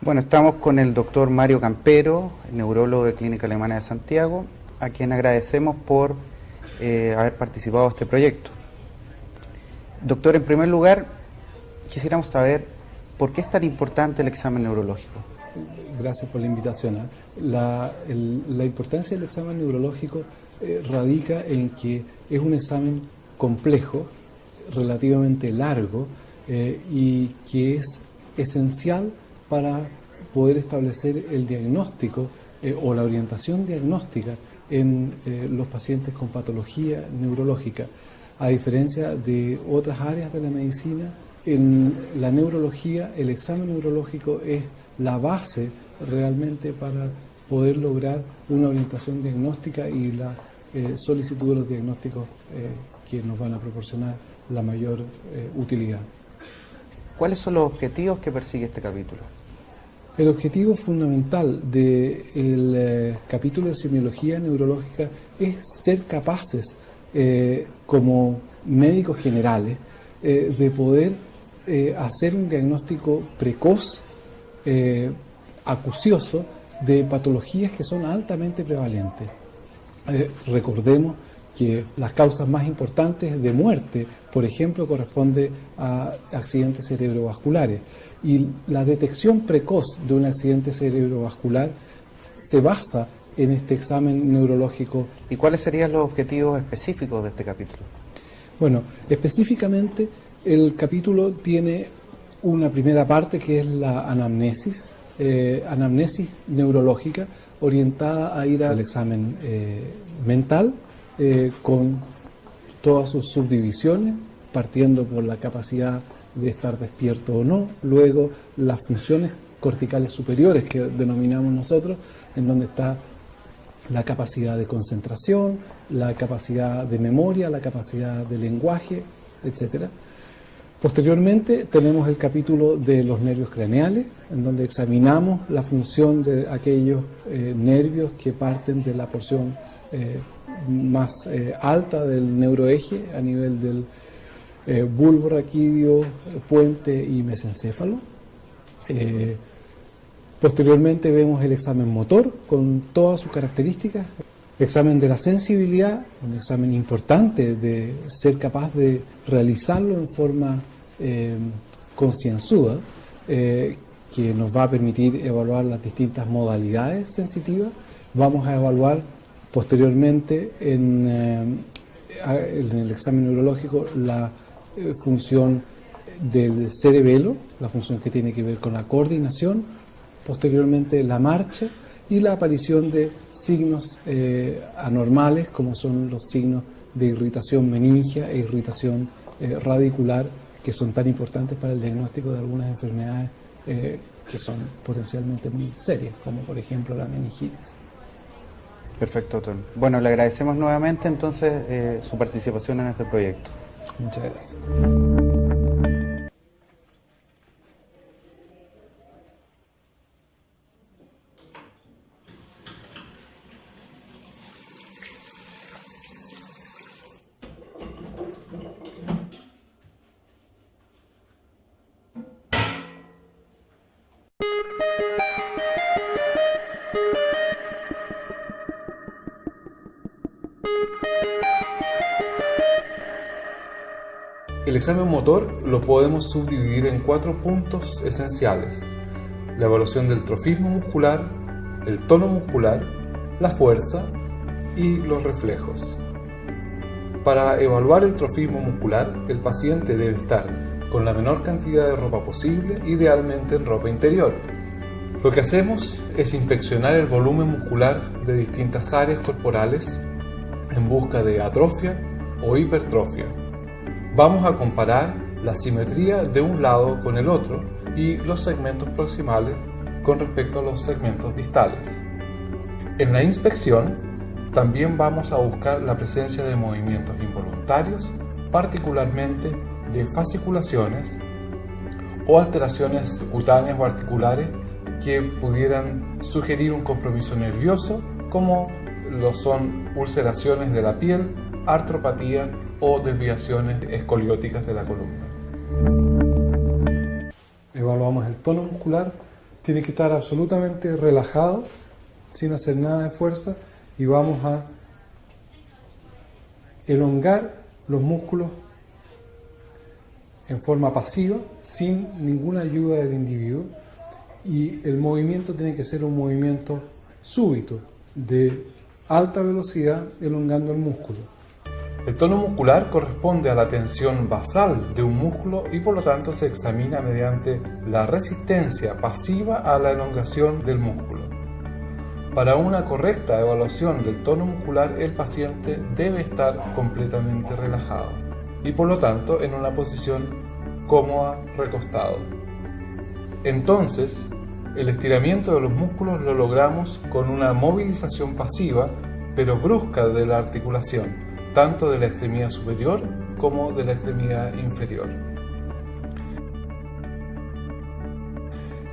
Bueno, estamos con el doctor Mario Campero, neurólogo de Clínica Alemana de Santiago, a quien agradecemos por haber participado de este proyecto. Doctor, en primer lugar, quisiéramos saber por qué es tan importante el examen neurológico. Gracias por la invitación. La importancia del examen neurológico radica en que es un examen complejo, relativamente largo, y que es esencial para poder establecer el diagnóstico o la orientación diagnóstica en los pacientes con patología neurológica. A diferencia de otras áreas de la medicina, en la neurología el examen neurológico es la base realmente para poder lograr una orientación diagnóstica y la solicitud de los diagnósticos que nos van a proporcionar la mayor utilidad. ¿Cuáles son los objetivos que persigue este capítulo? El objetivo fundamental del capítulo de semiología neurológica es ser capaces, como médicos generales, de poder hacer un diagnóstico precoz, acucioso, de patologías que son altamente prevalentes. Recordemos que las causas más importantes de muerte, por ejemplo, corresponde a accidentes cerebrovasculares. Y la detección precoz de un accidente cerebrovascular se basa en este examen neurológico. ¿Y cuáles serían los objetivos específicos de este capítulo? Bueno, específicamente el capítulo tiene una primera parte que es la anamnesis neurológica, orientada a ir al examen mental, con todas sus subdivisiones, partiendo por la capacidad de estar despierto o no, luego las funciones corticales superiores que denominamos nosotros, en donde está la capacidad de concentración, la capacidad de memoria, la capacidad de lenguaje, etc. Posteriormente tenemos el capítulo de los nervios craneales, en donde examinamos la función de aquellos nervios que parten de la porción más alta del neuroeje a nivel del bulbo raquídeo, puente y mesencéfalo. Posteriormente vemos el examen motor con todas sus características, examen de la sensibilidad, un examen importante de ser capaz de realizarlo en forma concienzuda, que nos va a permitir evaluar las distintas modalidades sensitivas. Vamos a evaluar posteriormente en el examen neurológico la función del cerebelo, la función que tiene que ver con la coordinación, posteriormente la marcha y la aparición de signos anormales, como son los signos de irritación meningia e irritación radicular, que son tan importantes para el diagnóstico de algunas enfermedades que son potencialmente muy serias, como por ejemplo la meningitis. Perfecto, doctor. Bueno, le agradecemos nuevamente entonces su participación en este proyecto. Muchas gracias. El examen motor lo podemos subdividir en 4 puntos esenciales: la evaluación del trofismo muscular, el tono muscular, la fuerza y los reflejos. Para evaluar el trofismo muscular, el paciente debe estar con la menor cantidad de ropa posible, idealmente en ropa interior. Lo que hacemos es inspeccionar el volumen muscular de distintas áreas corporales en busca de atrofia o hipertrofia. Vamos a comparar la simetría de un lado con el otro y los segmentos proximales con respecto a los segmentos distales. En la inspección también vamos a buscar la presencia de movimientos involuntarios, particularmente de fasciculaciones o alteraciones cutáneas o articulares que pudieran sugerir un compromiso nervioso, como lo son ulceraciones de la piel, artropatía o desviaciones escolióticas de la columna. Evaluamos el tono muscular Tiene que estar absolutamente relajado, sin hacer nada de fuerza, y vamos a elongar los músculos en forma pasiva, sin ninguna ayuda del individuo, y el movimiento tiene que ser un movimiento súbito, de alta velocidad, elongando el músculo. El tono muscular corresponde a la tensión basal de un músculo y por lo tanto se examina mediante la resistencia pasiva a la elongación del músculo. Para una correcta evaluación del tono muscular, el paciente debe estar completamente relajado y por lo tanto en una posición cómoda, recostado. Entonces, el estiramiento de los músculos lo logramos con una movilización pasiva pero brusca de la articulación, tanto de la extremidad superior como de la extremidad inferior.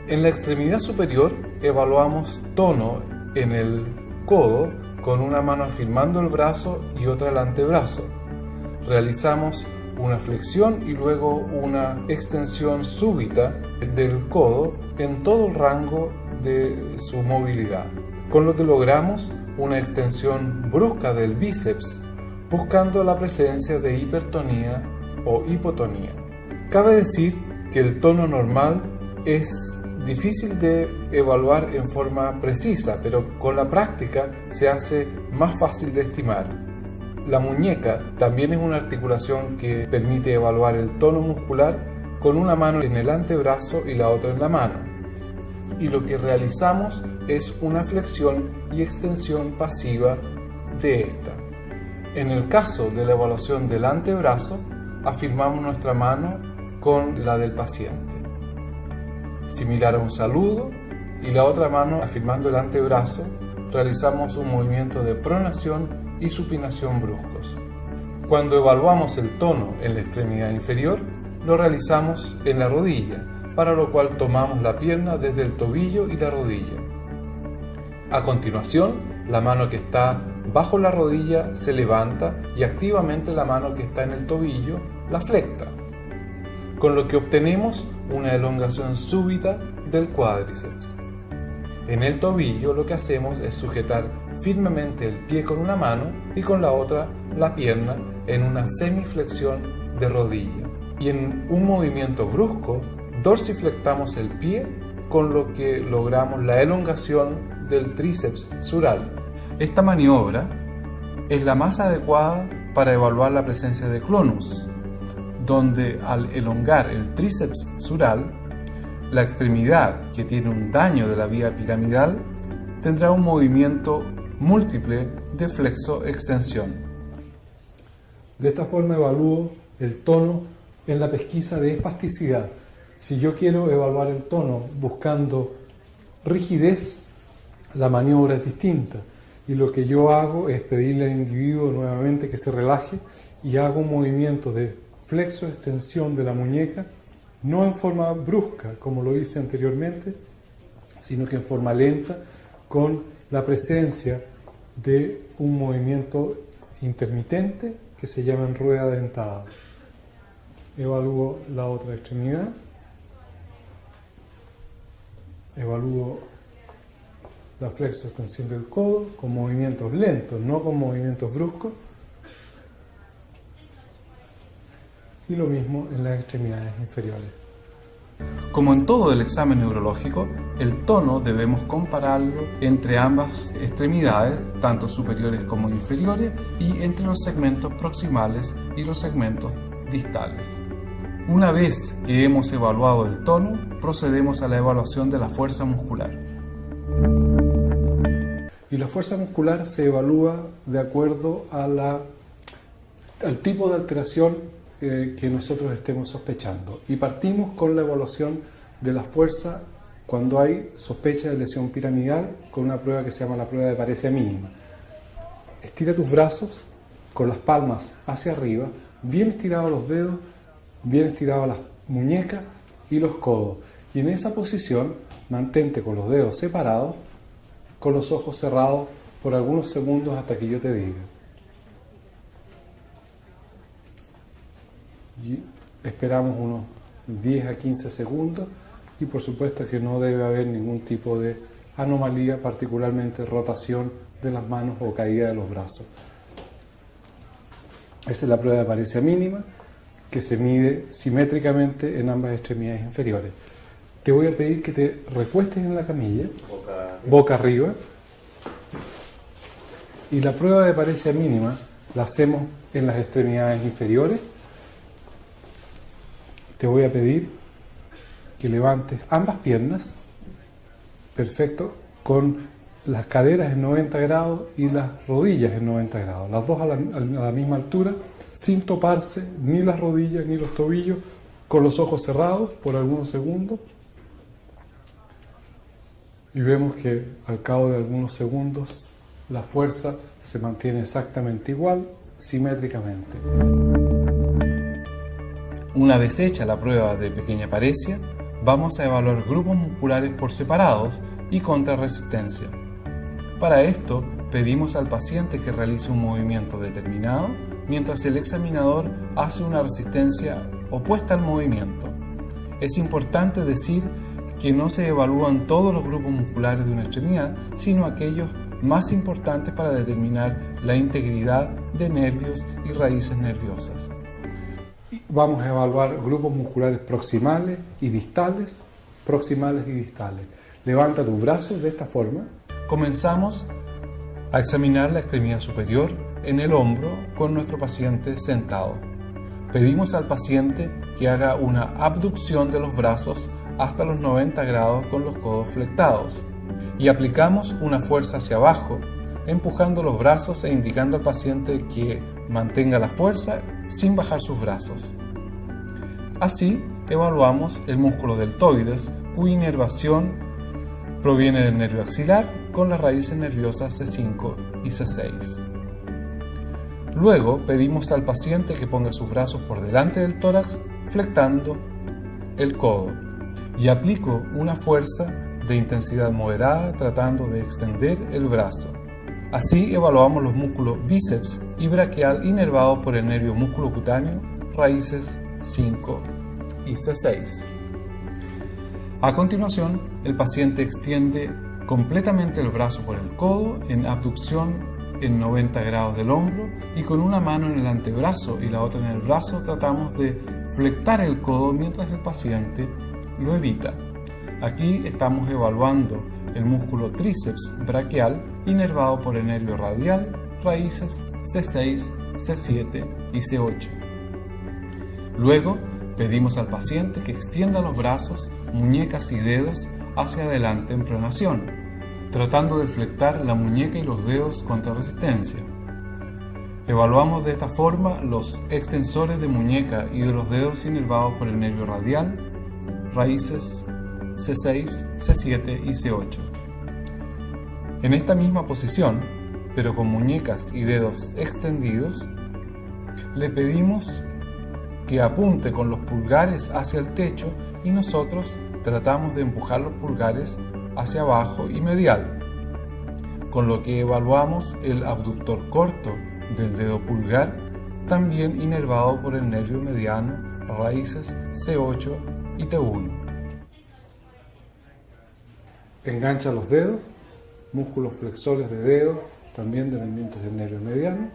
En la extremidad superior evaluamos tono en el codo con una mano afirmando el brazo y otra el antebrazo. Realizamos una flexión y luego una extensión súbita del codo en todo el rango de su movilidad, con lo que logramos una extensión brusca del bíceps, buscando la presencia de hipertonía o hipotonía. Cabe decir que el tono normal es difícil de evaluar en forma precisa, pero con la práctica se hace más fácil de estimar. La muñeca también es una articulación que permite evaluar el tono muscular con una mano en el antebrazo y la otra en la mano. Y lo que realizamos es una flexión y extensión pasiva de esta. En el caso de la evaluación del antebrazo, afirmamos nuestra mano con la del paciente, similar a un saludo, y la otra mano afirmando el antebrazo, realizamos un movimiento de pronación y supinación bruscos. Cuando evaluamos el tono en la extremidad inferior, lo realizamos en la rodilla, para lo cual tomamos la pierna desde el tobillo y la rodilla. A continuación, la mano que está bajo la rodilla se levanta y activamente la mano que está en el tobillo la flecta, con lo que obtenemos una elongación súbita del cuádriceps. En el tobillo lo que hacemos es sujetar firmemente el pie con una mano y con la otra la pierna en una semiflexión de rodilla. Y en un movimiento brusco dorsiflectamos el pie, con lo que logramos la elongación del tríceps sural. Esta maniobra es la más adecuada para evaluar la presencia de clonus, donde al elongar el tríceps sural, la extremidad que tiene un daño de la vía piramidal tendrá un movimiento múltiple de flexo-extensión. De esta forma evalúo el tono en la pesquisa de espasticidad. Si yo quiero evaluar el tono buscando rigidez, la maniobra es distinta. Y lo que yo hago es pedirle al individuo nuevamente que se relaje y hago un movimiento de flexo-extensión de la muñeca, no en forma brusca, como lo hice anteriormente, sino que en forma lenta, con la presencia de un movimiento intermitente que se llama en rueda dentada. Evalúo la otra extremidad, evalúo la flexo-extensión del codo con movimientos lentos, no con movimientos bruscos, y lo mismo en las extremidades inferiores. Como en todo el examen neurológico, el tono debemos compararlo entre ambas extremidades, tanto superiores como inferiores, y entre los segmentos proximales y los segmentos distales. Una vez que hemos evaluado el tono, procedemos a la evaluación de la fuerza muscular. Y la fuerza muscular se evalúa de acuerdo a al tipo de alteración que nosotros estemos sospechando. Y partimos con la evaluación de la fuerza cuando hay sospecha de lesión piramidal con una prueba que se llama la prueba de paresia mínima. Estira tus brazos con las palmas hacia arriba, bien estirados los dedos, bien estiradas las muñecas y los codos. Y en esa posición mantente con los dedos separados, con los ojos cerrados por algunos segundos hasta que yo te diga. Y esperamos unos 10 a 15 segundos y por supuesto que no debe haber ningún tipo de anomalía, particularmente rotación de las manos o caída de los brazos. Esa es la prueba de apariencia mínima, que se mide simétricamente en ambas extremidades inferiores. Te voy a pedir que te recuestes en la camilla, boca arriba, y la prueba de apariencia mínima la hacemos en las extremidades inferiores. Te voy a pedir que levantes ambas piernas, perfecto, con las caderas en 90 grados y las rodillas en 90 grados, las dos a la misma altura, sin toparse ni las rodillas ni los tobillos, con los ojos cerrados por algunos segundos. Y vemos que al cabo de algunos segundos la fuerza se mantiene exactamente igual, simétricamente. Una vez hecha la prueba de pequeña paresia, vamos a evaluar grupos musculares por separados y contra resistencia. Para esto, pedimos al paciente que realice un movimiento determinado mientras el examinador hace una resistencia opuesta al movimiento. Es importante decir que no se evalúan todos los grupos musculares de una extremidad, sino aquellos más importantes para determinar la integridad de nervios y raíces nerviosas. Vamos a evaluar grupos musculares proximales y distales, Levanta tus brazos de esta forma. Comenzamos a examinar la extremidad superior en el hombro con nuestro paciente sentado. Pedimos al paciente que haga una abducción de los brazos hasta los 90 grados con los codos flectados y aplicamos una fuerza hacia abajo, empujando los brazos e indicando al paciente que mantenga la fuerza sin bajar sus brazos. Así evaluamos el músculo deltoides, cuya inervación proviene del nervio axilar con las raíces nerviosas C5 y C6. Luego pedimos al paciente que ponga sus brazos por delante del tórax, flectando el codo, y aplico una fuerza de intensidad moderada tratando de extender el brazo. Así evaluamos los músculos bíceps y braquial inervados por el nervio músculo cutáneo, raíces 5 y C6. A continuación, el paciente extiende completamente el brazo por el codo en abducción en 90 grados del hombro y con una mano en el antebrazo y la otra en el brazo tratamos de flectar el codo mientras el paciente lo evita. Aquí estamos evaluando el músculo tríceps braquial inervado por el nervio radial, raíces C6, C7 y C8. Luego pedimos al paciente que extienda los brazos, muñecas y dedos hacia adelante en pronación, tratando de flectar la muñeca y los dedos contra resistencia. Evaluamos de esta forma los extensores de muñeca y de los dedos inervados por el nervio radial, raíces C6, C7 y C8. En esta misma posición, pero con muñecas y dedos extendidos, le pedimos que apunte con los pulgares hacia el techo y nosotros tratamos de empujar los pulgares hacia abajo y medial, con lo que evaluamos el abductor corto del dedo pulgar, también inervado por el nervio mediano, raíces C8 y T1. Engancha los dedos, músculos flexores de dedos, también dependientes del nervio mediano,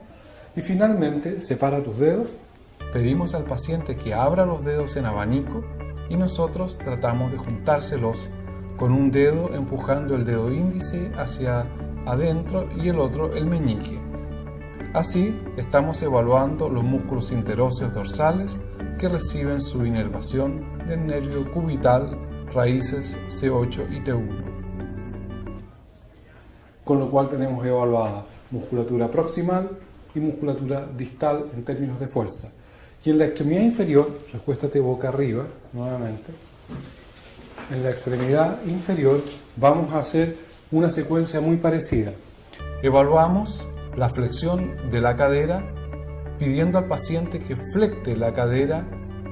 y finalmente separa tus dedos. Pedimos al paciente que abra los dedos en abanico y nosotros tratamos de juntárselos con un dedo empujando el dedo índice hacia adentro y el otro el meñique. Así estamos evaluando los músculos interóseos dorsales que reciben su inervación del nervio cubital, raíces C8 y T1. Con lo cual tenemos evaluada musculatura proximal y musculatura distal en términos de fuerza. Y en la extremidad inferior, recuéstate boca arriba nuevamente, en la extremidad inferior vamos a hacer una secuencia muy parecida. Evaluamos la flexión de la cadera pidiendo al paciente que flecte la cadera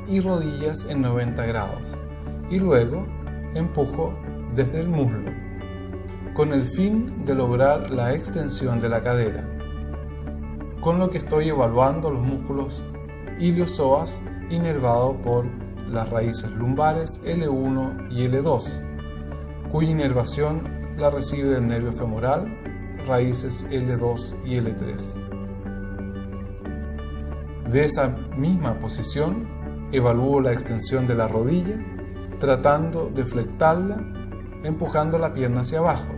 y rodillas en 90 grados y luego empujo desde el muslo con el fin de lograr la extensión de la cadera, con lo que estoy evaluando los músculos iliozoas inervados por las raíces lumbares L1 y L2, cuya inervación la recibe del nervio femoral, raíces L2 y L3. De esa misma posición, evalúo la extensión de la rodilla, tratando de flectarla, empujando la pierna hacia abajo.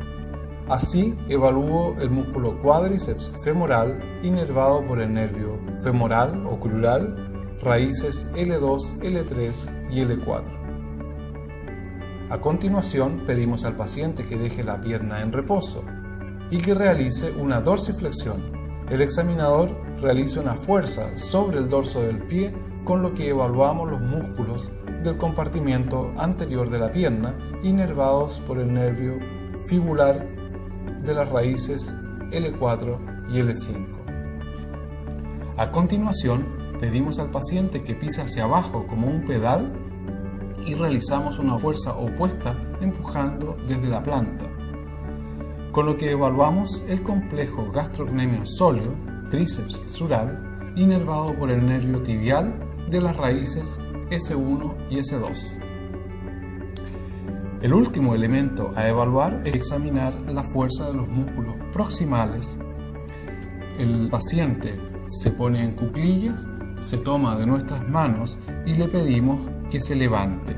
Así evalúo el músculo cuádriceps femoral inervado por el nervio femoral o crural, raíces L2, L3 y L4. A continuación, pedimos al paciente que deje la pierna en reposo y que realice una dorsiflexión. El examinador realiza una fuerza sobre el dorso del pie, con lo que evaluamos los músculos del compartimento anterior de la pierna, inervados por el nervio fibular de las raíces L4 y L5. A continuación, pedimos al paciente que pise hacia abajo como un pedal y realizamos una fuerza opuesta empujando desde la planta, con lo que evaluamos el complejo gastrocnemio sóleo, tríceps sural, inervado por el nervio tibial de las raíces S1 y S2. El último elemento a evaluar es examinar la fuerza de los músculos proximales. El paciente se pone en cuclillas, se toma de nuestras manos y le pedimos que se levante.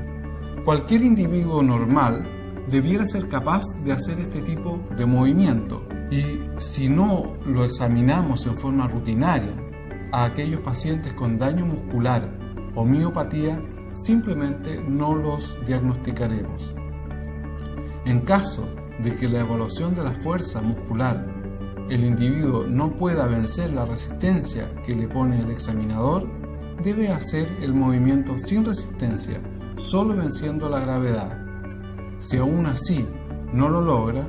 Cualquier individuo normal debiera ser capaz de hacer este tipo de movimiento, y si no lo examinamos en forma rutinaria, a aquellos pacientes con daño muscular o miopatía simplemente no los diagnosticaremos. En caso de que la evaluación de la fuerza muscular el individuo no pueda vencer la resistencia que le pone el examinador, debe hacer el movimiento sin resistencia, solo venciendo la gravedad. Si aún así no lo logra,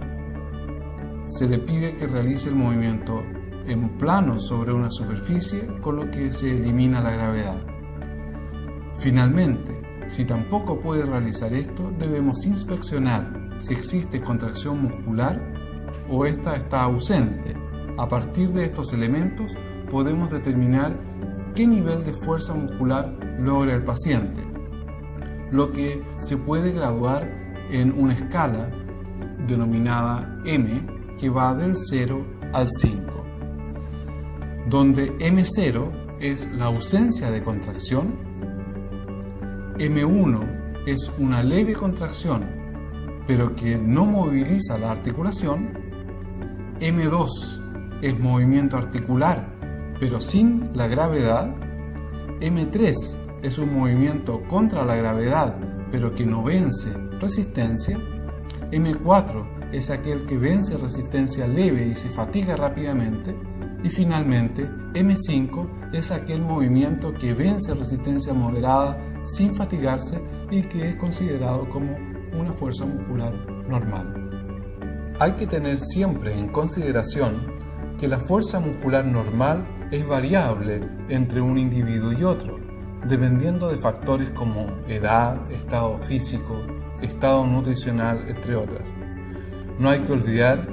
se le pide que realice el movimiento en plano sobre una superficie, con lo que se elimina la gravedad. Finalmente, si tampoco puede realizar esto, debemos inspeccionar si existe contracción muscular o esta está ausente. A partir de estos elementos podemos determinar qué nivel de fuerza muscular logra el paciente, lo que se puede graduar en una escala denominada M, que va del 0 al 5, donde M0 es la ausencia de contracción, M1 es una leve contracción, pero que no moviliza la articulación, M2 es movimiento articular, pero sin la gravedad, M3 es un movimiento contra la gravedad, pero que no vence resistencia, M4 es aquel que vence resistencia leve y se fatiga rápidamente, y finalmente M5 es aquel movimiento que vence resistencia moderada sin fatigarse y que es considerado como una fuerza muscular normal. Hay que tener siempre en consideración que la fuerza muscular normal es variable entre un individuo y otro, dependiendo de factores como edad, estado físico, estado nutricional, entre otras. No hay que olvidar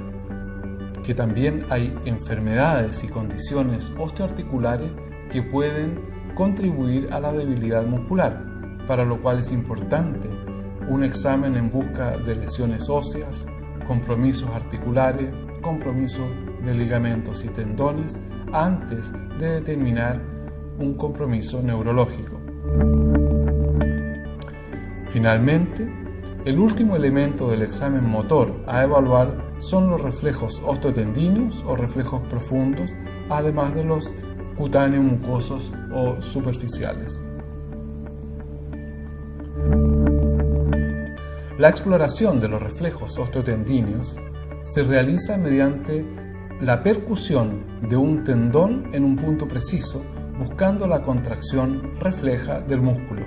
que también hay enfermedades y condiciones osteoarticulares que pueden contribuir a la debilidad muscular, para lo cual es importante un examen en busca de lesiones óseas, compromisos articulares, compromiso de ligamentos y tendones, antes de determinar un compromiso neurológico. Finalmente, el último elemento del examen motor a evaluar son los reflejos osteotendíneos o reflejos profundos, además de los cutáneos mucosos o superficiales. La exploración de los reflejos osteotendíneos se realiza mediante la percusión de un tendón en un punto preciso, buscando la contracción refleja del músculo.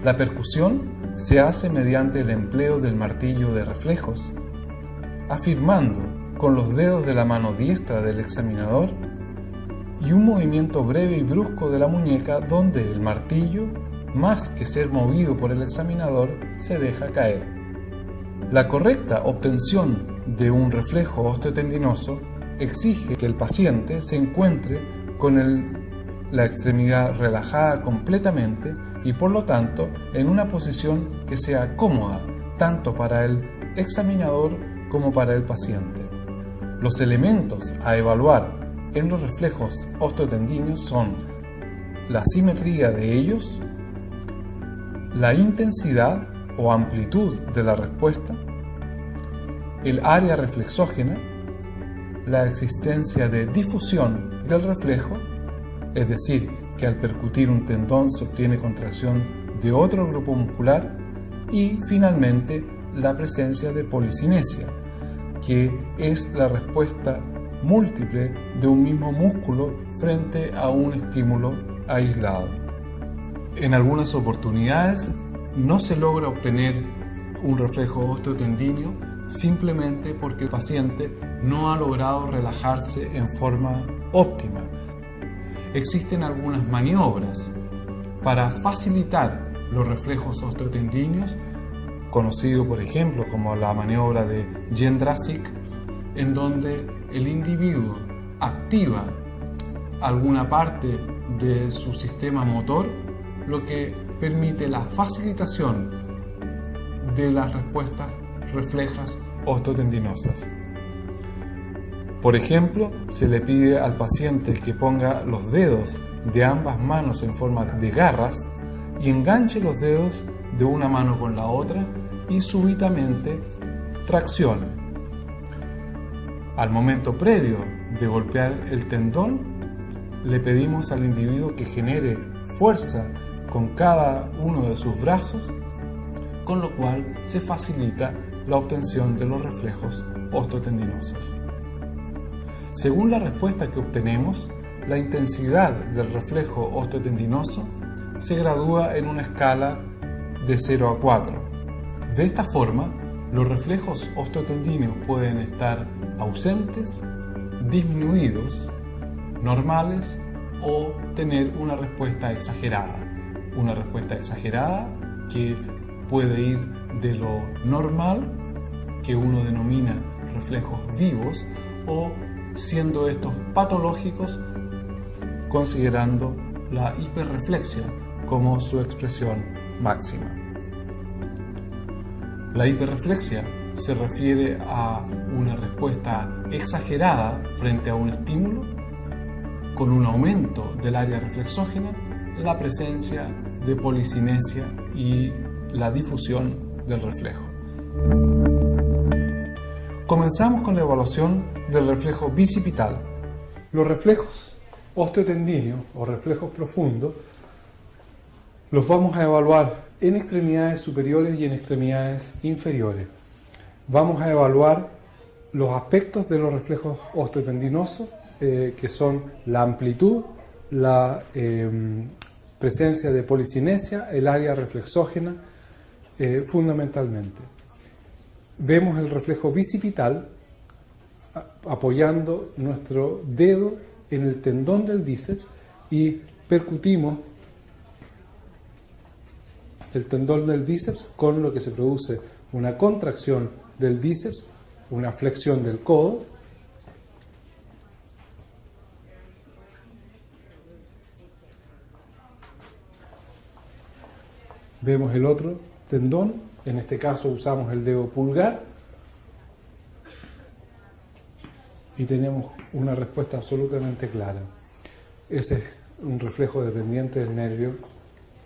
La percusión se hace mediante el empleo del martillo de reflejos, afirmando con los dedos de la mano diestra del examinador y un movimiento breve y brusco de la muñeca donde el martillo, más que ser movido por el examinador, se deja caer. La correcta obtención de un reflejo osteotendinoso exige que el paciente se encuentre con el la extremidad relajada completamente y por lo tanto en una posición que sea cómoda tanto para el examinador como para el paciente. Los elementos a evaluar en los reflejos osteotendineos son la simetría de ellos, la intensidad o amplitud de la respuesta, el área reflexógena, la existencia de difusión del reflejo, es decir, que al percutir un tendón se obtiene contracción de otro grupo muscular, y finalmente la presencia de policinesia, que es la respuesta múltiple de un mismo músculo frente a un estímulo aislado. En algunas oportunidades no se logra obtener un reflejo osteotendíneo simplemente porque el paciente no ha logrado relajarse en forma óptima. Existen algunas maniobras para facilitar los reflejos osteotendíneos, conocido por ejemplo como la maniobra de Jędrczyk, en donde el individuo activa alguna parte de su sistema motor, lo que permite la facilitación de las respuestas reflejas osteotendinosas. Por ejemplo, se le pide al paciente que ponga los dedos de ambas manos en forma de garras y enganche los dedos de una mano con la otra y súbitamente traccione. Al momento previo de golpear el tendón, le pedimos al individuo que genere fuerza con cada uno de sus brazos, con lo cual se facilita la obtención de los reflejos osteotendinosos. Según la respuesta que obtenemos, la intensidad del reflejo osteotendinoso se gradúa en una escala de 0 a 4. De esta forma, los reflejos osteotendineos pueden estar ausentes, disminuidos, normales o tener una respuesta exagerada. Una respuesta exagerada que puede ir de lo normal, que uno denomina reflejos vivos, o siendo estos patológicos, considerando la hiperreflexia como su expresión máxima. La hiperreflexia se refiere a una respuesta exagerada frente a un estímulo, con un aumento del área reflexógena, la presencia de policinesia y la difusión del reflejo. Comenzamos con la evaluación del reflejo bicipital. Los reflejos osteotendíneos o reflejos profundos los vamos a evaluar en extremidades superiores y en extremidades inferiores. Vamos a evaluar los aspectos de los reflejos osteotendinosos, que son la amplitud, la presencia de policinesia, el área reflexógena, fundamentalmente. Vemos el reflejo bicipital apoyando nuestro dedo en el tendón del bíceps y percutimos el tendón del bíceps, con lo que se produce una contracción del bíceps, una flexión del codo. Vemos el otro tendón, en este caso usamos el dedo pulgar y tenemos una respuesta absolutamente clara. Ese es un reflejo dependiente del nervio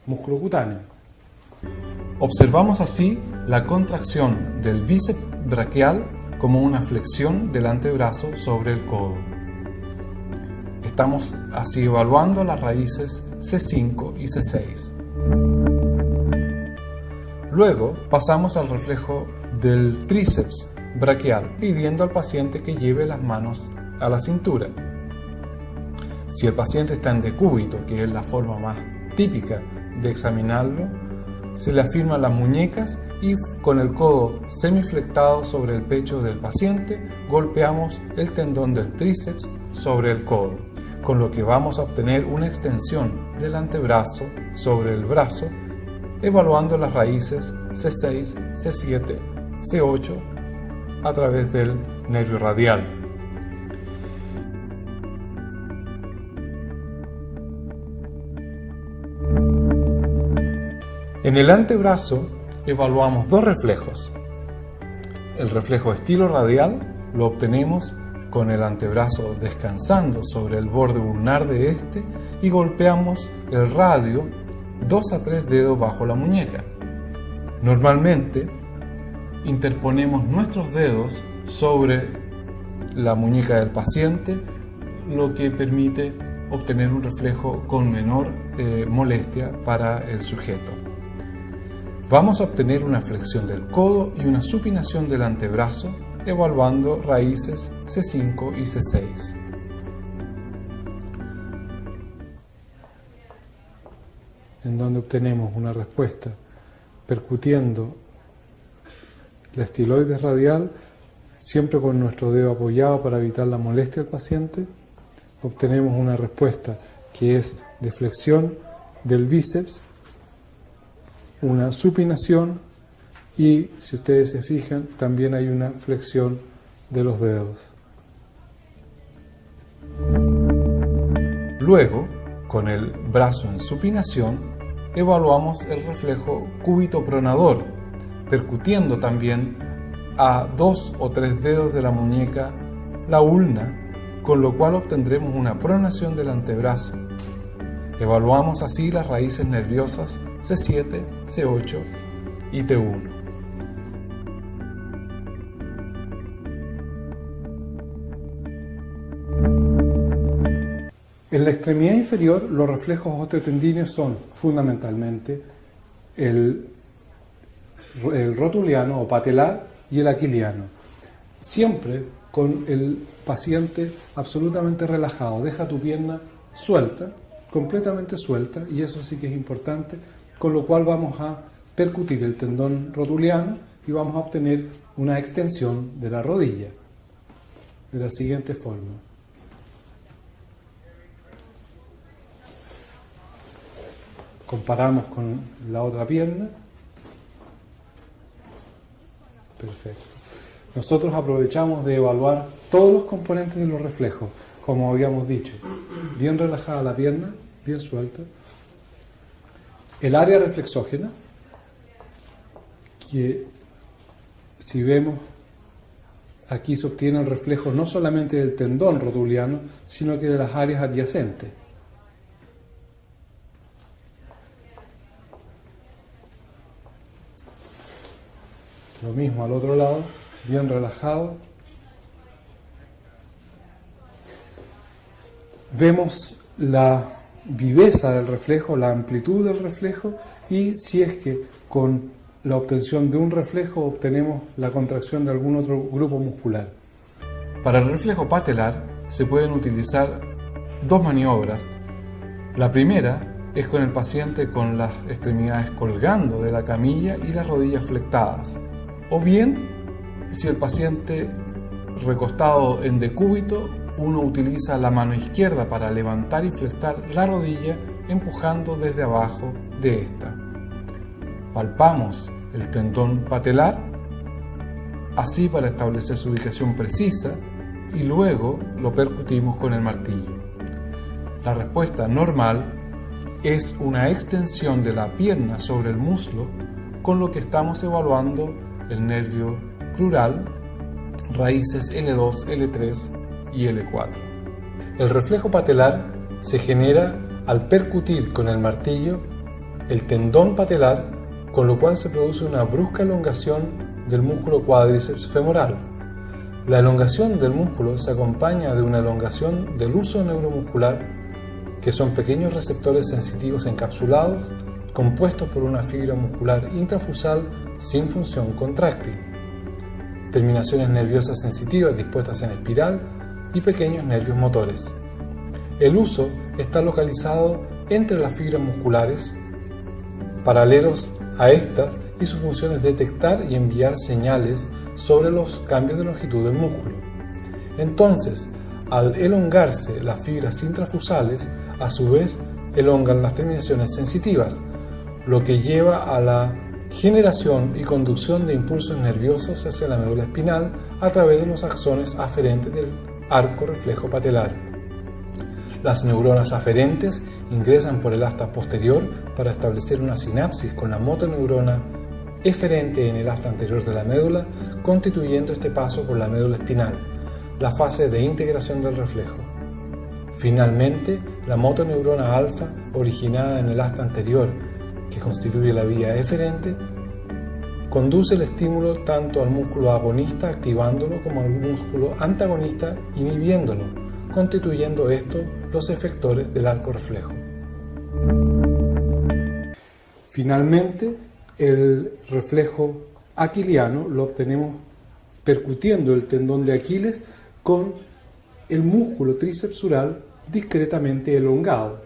musculocutáneo. Observamos así la contracción del bíceps braquial como una flexión del antebrazo sobre el codo. Estamos así evaluando las raíces C5 y C6. Luego pasamos al reflejo del tríceps braquial, pidiendo al paciente que lleve las manos a la cintura. Si el paciente está en decúbito, que es la forma más típica de examinarlo, se le afirman las muñecas y con el codo semiflectado sobre el pecho del paciente golpeamos el tendón del tríceps sobre el codo, con lo que vamos a obtener una extensión del antebrazo sobre el brazo, evaluando las raíces C6, C7, C8 a través del nervio radial. En el antebrazo evaluamos dos reflejos. El reflejo estilo radial lo obtenemos con el antebrazo descansando sobre el borde ulnar de este y golpeamos el radio 2 a 3 dedos bajo la muñeca. Normalmente interponemos nuestros dedos sobre la muñeca del paciente, lo que permite obtener un reflejo con menor molestia para el sujeto. Vamos a obtener una flexión del codo y una supinación del antebrazo, evaluando raíces C5 y C6. En donde obtenemos una respuesta percutiendo la estiloides radial, siempre con nuestro dedo apoyado para evitar la molestia al paciente. Obtenemos una respuesta que es de flexión del bíceps, una supinación y, si ustedes se fijan, también hay una flexión de los dedos. Luego, con el brazo en supinación, evaluamos el reflejo cúbito-pronador, percutiendo también a 2 o 3 dedos de la muñeca la ulna, con lo cual obtendremos una pronación del antebrazo. Evaluamos así las raíces nerviosas C7, C8 y T1. En la extremidad inferior, los reflejos osteotendíneos son fundamentalmente el rotuliano o patelar y el aquiliano. Siempre con el paciente absolutamente relajado. Deja tu pierna suelta, completamente suelta, y eso sí que es importante, con lo cual vamos a percutir el tendón rotuliano y vamos a obtener una extensión de la rodilla de la siguiente forma. Comparamos con la otra pierna. Perfecto. Nosotros aprovechamos de evaluar todos los componentes de los reflejos, como habíamos dicho. Bien relajada la pierna, bien suelta. El área reflexógena, que si vemos, aquí se obtiene el reflejo no solamente del tendón rotuliano, sino que de las áreas adyacentes. Lo mismo al otro lado, bien relajado. Vemos la viveza del reflejo, la amplitud del reflejo, y si es que con la obtención de un reflejo obtenemos la contracción de algún otro grupo muscular. Para el reflejo patelar se pueden utilizar dos maniobras. La primera es con el paciente con las extremidades colgando de la camilla y las rodillas flectadas. O bien, si el paciente recostado en decúbito, uno utiliza la mano izquierda para levantar y flectar la rodilla empujando desde abajo de esta. Palpamos el tendón patelar, así para establecer su ubicación precisa, y luego lo percutimos con el martillo. La respuesta normal es una extensión de la pierna sobre el muslo, con lo que estamos evaluando el nervio crural, raíces L2, L3 y L4. El reflejo patelar se genera al percutir con el martillo el tendón patelar, con lo cual se produce una brusca elongación del músculo cuádriceps femoral. La elongación del músculo se acompaña de una elongación del huso neuromuscular, que son pequeños receptores sensitivos encapsulados compuestos por una fibra muscular intrafusal sin función contráctil, terminaciones nerviosas sensitivas dispuestas en espiral y pequeños nervios motores. El huso está localizado entre las fibras musculares, paralelos a estas, y su función es detectar y enviar señales sobre los cambios de longitud del músculo. Entonces, al elongarse las fibras intrafusales, a su vez elongan las terminaciones sensitivas, lo que lleva a la generación y conducción de impulsos nerviosos hacia la médula espinal a través de los axones aferentes del arco reflejo patelar. Las neuronas aferentes ingresan por el asta posterior para establecer una sinapsis con la motoneurona eferente en el asta anterior de la médula, constituyendo este paso por la médula espinal, la fase de integración del reflejo. Finalmente, la motoneurona alfa, originada en el asta anterior, que constituye la vía eferente, conduce el estímulo tanto al músculo agonista activándolo como al músculo antagonista inhibiéndolo, constituyendo estos los efectores del arco reflejo. Finalmente, el reflejo aquiliano lo obtenemos percutiendo el tendón de Aquiles con el músculo tricepsural discretamente elongado,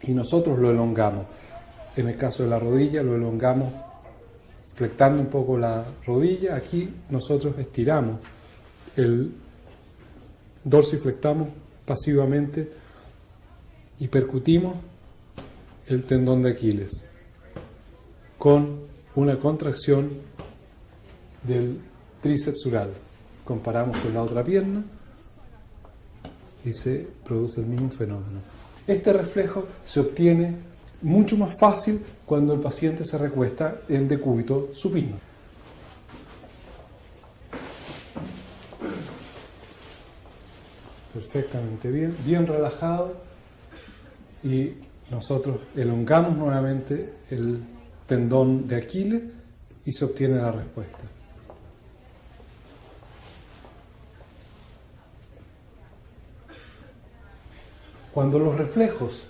y nosotros lo elongamos. En el caso de la rodilla lo elongamos flectando un poco la rodilla. Aquí nosotros estiramos el dorsiflectamos pasivamente y percutimos el tendón de Aquiles con una contracción del tricepsural. Comparamos con la otra pierna y se produce el mismo fenómeno. Este reflejo se obtiene mucho más fácil cuando el paciente se recuesta en decúbito supino. Perfectamente bien relajado, y nosotros elongamos nuevamente el tendón de Aquiles y se obtiene la respuesta. Cuando los reflejos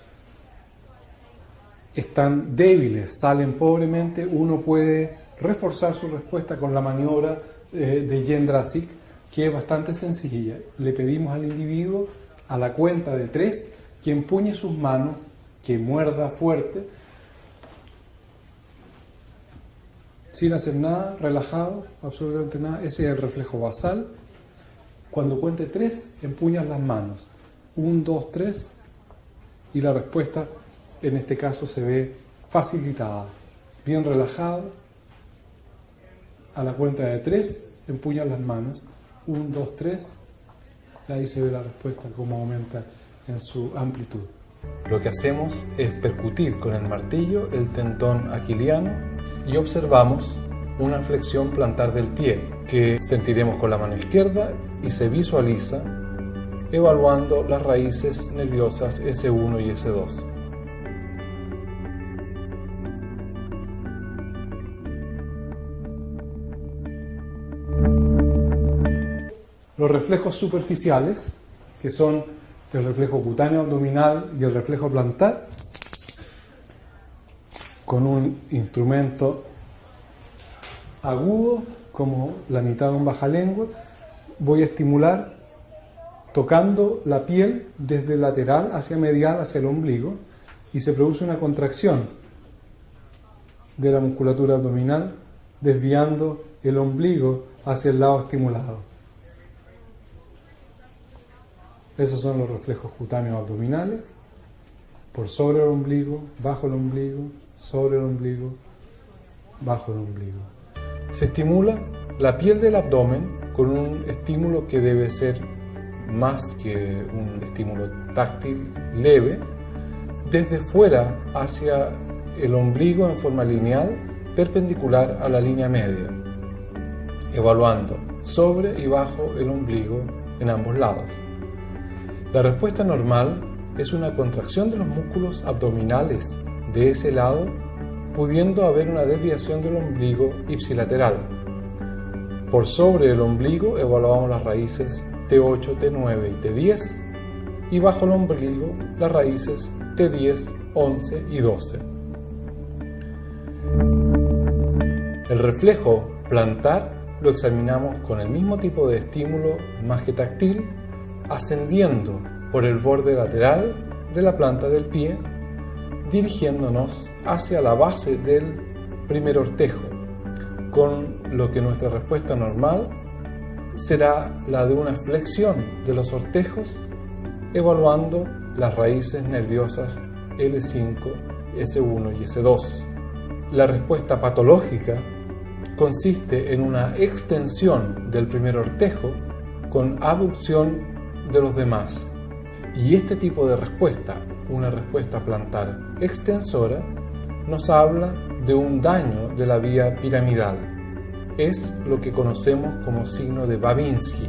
están débiles, salen pobremente, uno puede reforzar su respuesta con la maniobra de Jędrusik, que es bastante sencilla. Le pedimos al individuo a la cuenta de 3 que empuñe sus manos, que muerda fuerte, sin hacer nada, relajado, absolutamente nada. Ese es el reflejo basal. Cuando cuente 3, empuñas las manos. 1, 2, 3, y la respuesta en este caso se ve facilitada. Bien relajado. A la cuenta de 3, empuñas las manos. 1, 2, 3, y ahí se ve la respuesta, cómo aumenta en su amplitud. Lo que hacemos es percutir con el martillo el tendón aquiliano y observamos una flexión plantar del pie que sentiremos con la mano izquierda y se visualiza evaluando las raíces nerviosas S1 y S2. Los reflejos superficiales, que son el reflejo cutáneo abdominal y el reflejo plantar, con un instrumento agudo como la mitad de un bajalengua, voy a estimular tocando la piel desde lateral hacia medial hacia el ombligo, y se produce una contracción de la musculatura abdominal desviando el ombligo hacia el lado estimulado. Esos son los reflejos cutáneos abdominales, por sobre el ombligo, bajo el ombligo, sobre el ombligo, bajo el ombligo. Se estimula la piel del abdomen con un estímulo que debe ser más que un estímulo táctil leve, desde fuera hacia el ombligo en forma lineal, perpendicular a la línea media, evaluando sobre y bajo el ombligo en ambos lados. La respuesta normal es una contracción de los músculos abdominales de ese lado, pudiendo haber una desviación del ombligo ipsilateral. Por sobre el ombligo evaluamos las raíces T8, T9 y T10, y bajo el ombligo las raíces T10, 11 y 12. El reflejo plantar lo examinamos con el mismo tipo de estímulo más que táctil, ascendiendo por el borde lateral de la planta del pie, dirigiéndonos hacia la base del primer ortejo, con lo que nuestra respuesta normal será la de una flexión de los ortejos, evaluando las raíces nerviosas L5, S1 y S2. La respuesta patológica consiste en una extensión del primer ortejo con abducción de los demás. Y este tipo de respuesta, una respuesta plantar extensora, nos habla de un daño de la vía piramidal. Es lo que conocemos como signo de Babinski,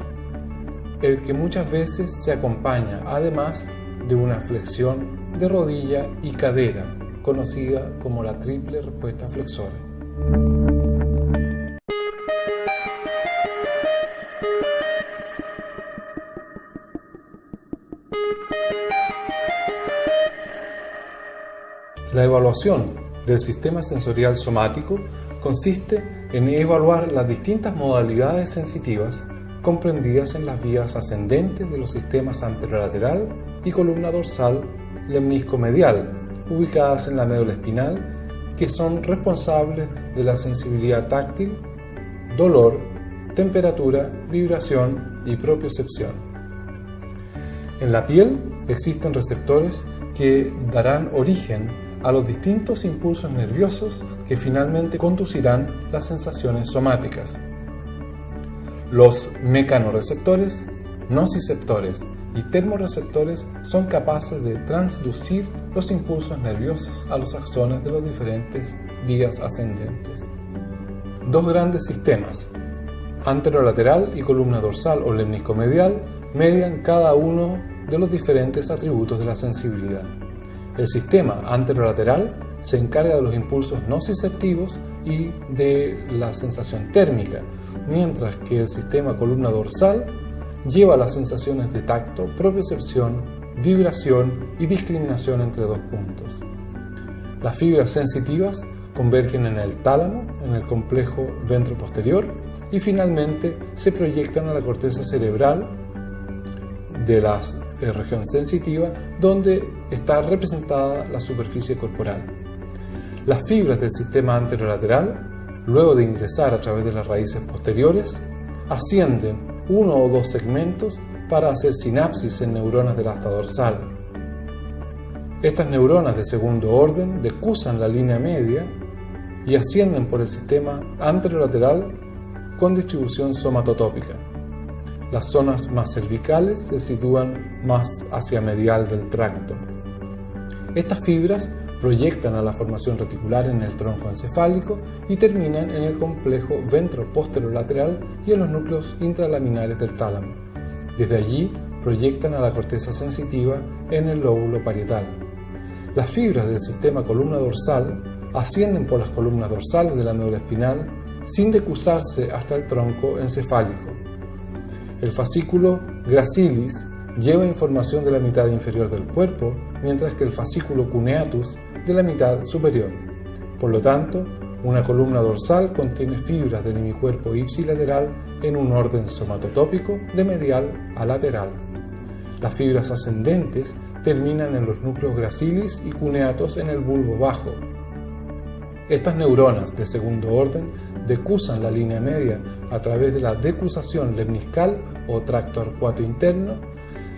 el que muchas veces se acompaña además de una flexión de rodilla y cadera, conocida como la triple respuesta flexora. La evaluación del sistema sensorial somático consiste en evaluar las distintas modalidades sensitivas comprendidas en las vías ascendentes de los sistemas anterolateral y columna dorsal lemnisco-medial, ubicadas en la médula espinal, que son responsables de la sensibilidad táctil, dolor, temperatura, vibración y propiocepción. En la piel existen receptores que darán origen a los distintos impulsos nerviosos que finalmente conducirán las sensaciones somáticas. Los mecanorreceptores, nociceptores y termorreceptores son capaces de transducir los impulsos nerviosos a los axones de las diferentes vías ascendentes. Dos grandes sistemas, anterolateral y columna dorsal o lemnisco-medial, median cada uno de los diferentes atributos de la sensibilidad. El sistema anterolateral se encarga de los impulsos nociceptivos y de la sensación térmica, mientras que el sistema columna dorsal lleva las sensaciones de tacto, propiocepción, vibración y discriminación entre dos puntos. Las fibras sensitivas convergen en el tálamo, en el complejo ventroposterior y finalmente se proyectan a la corteza cerebral de la región sensitiva, donde está representada la superficie corporal. Las fibras del sistema anterolateral, luego de ingresar a través de las raíces posteriores, ascienden uno o dos segmentos para hacer sinapsis en neuronas del asta dorsal. Estas neuronas de segundo orden decusan la línea media y ascienden por el sistema anterolateral con distribución somatotópica. Las zonas más cervicales se sitúan más hacia medial del tracto. Estas fibras proyectan a la formación reticular en el tronco encefálico y terminan en el complejo ventroposterolateral y en los núcleos intralaminares del tálamo. Desde allí proyectan a la corteza sensitiva en el lóbulo parietal. Las fibras del sistema columna dorsal ascienden por las columnas dorsales de la médula espinal sin decusarse hasta el tronco encefálico. El fascículo gracilis lleva información de la mitad inferior del cuerpo, mientras que el fascículo cuneatus de la mitad superior. Por lo tanto, una columna dorsal contiene fibras del hemicuerpo ipsilateral en un orden somatotópico de medial a lateral. Las fibras ascendentes terminan en los núcleos gracilis y cuneatus en el bulbo bajo. Estas neuronas de segundo orden decusan la línea media a través de la decusación lemniscal o tracto arcuato interno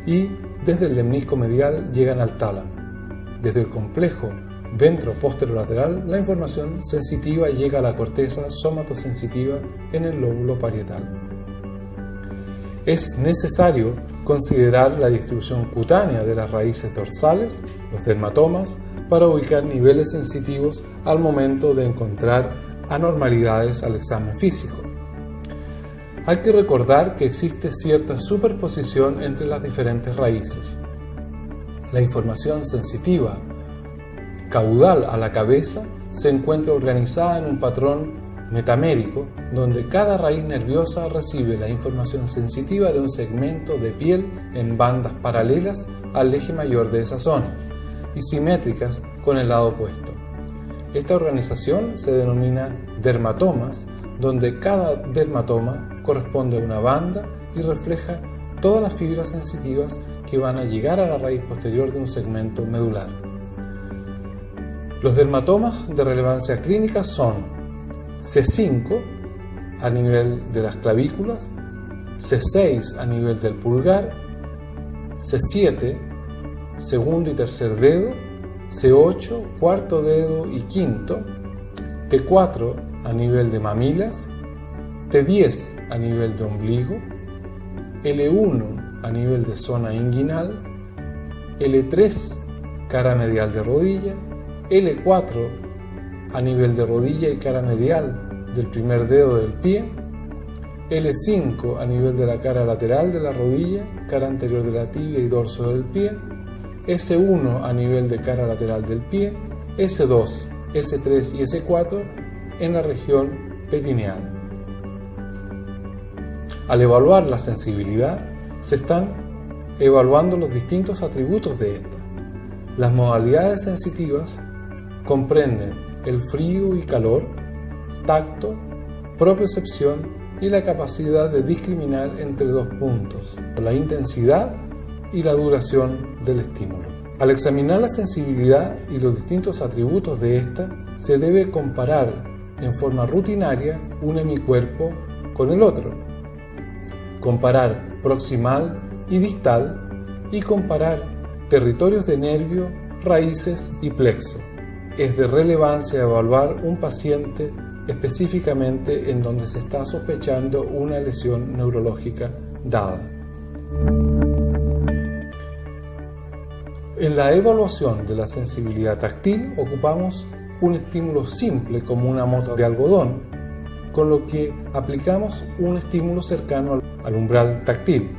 y desde el lemnisco medial llegan al tálamo. Desde el complejo ventroposterolateral la información sensitiva llega a la corteza somatosensitiva en el lóbulo parietal. Es necesario considerar la distribución cutánea de las raíces dorsales, los dermatomas, para ubicar niveles sensitivos al momento de encontrar anormalidades al examen físico. Hay que recordar que existe cierta superposición entre las diferentes raíces. La información sensitiva caudal a la cabeza se encuentra organizada en un patrón metamérico, donde cada raíz nerviosa recibe la información sensitiva de un segmento de piel en bandas paralelas al eje mayor de esa zona y simétricas con el lado opuesto. Esta organización se denomina dermatomas, donde cada dermatoma corresponde a una banda y refleja todas las fibras sensitivas que van a llegar a la raíz posterior de un segmento medular. Los dermatomas de relevancia clínica son C5 a nivel de las clavículas, C6 a nivel del pulgar, C7 segundo y tercer dedo, C8 cuarto dedo y quinto, T4 a nivel de mamilas, T10 a nivel de ombligo, L1 a nivel de zona inguinal, L3 cara medial de rodilla, L4 a nivel de rodilla y cara medial del primer dedo del pie, L5 a nivel de la cara lateral de la rodilla, cara anterior de la tibia y dorso del pie, S1 a nivel de cara lateral del pie, S2, S3 y S4 en la región perineal. Al evaluar la sensibilidad, se están evaluando los distintos atributos de esta. Las modalidades sensitivas comprenden el frío y calor, tacto, propiocepción y la capacidad de discriminar entre dos puntos, la intensidad y la duración del estímulo. Al examinar la sensibilidad y los distintos atributos de esta, se debe comparar en forma rutinaria un hemicuerpo con el otro, comparar proximal y distal y comparar territorios de nervio, raíces y plexo. Es de relevancia evaluar un paciente específicamente en donde se está sospechando una lesión neurológica dada. En la evaluación de la sensibilidad táctil ocupamos un estímulo simple como una mota de algodón, con lo que aplicamos un estímulo cercano al umbral táctil.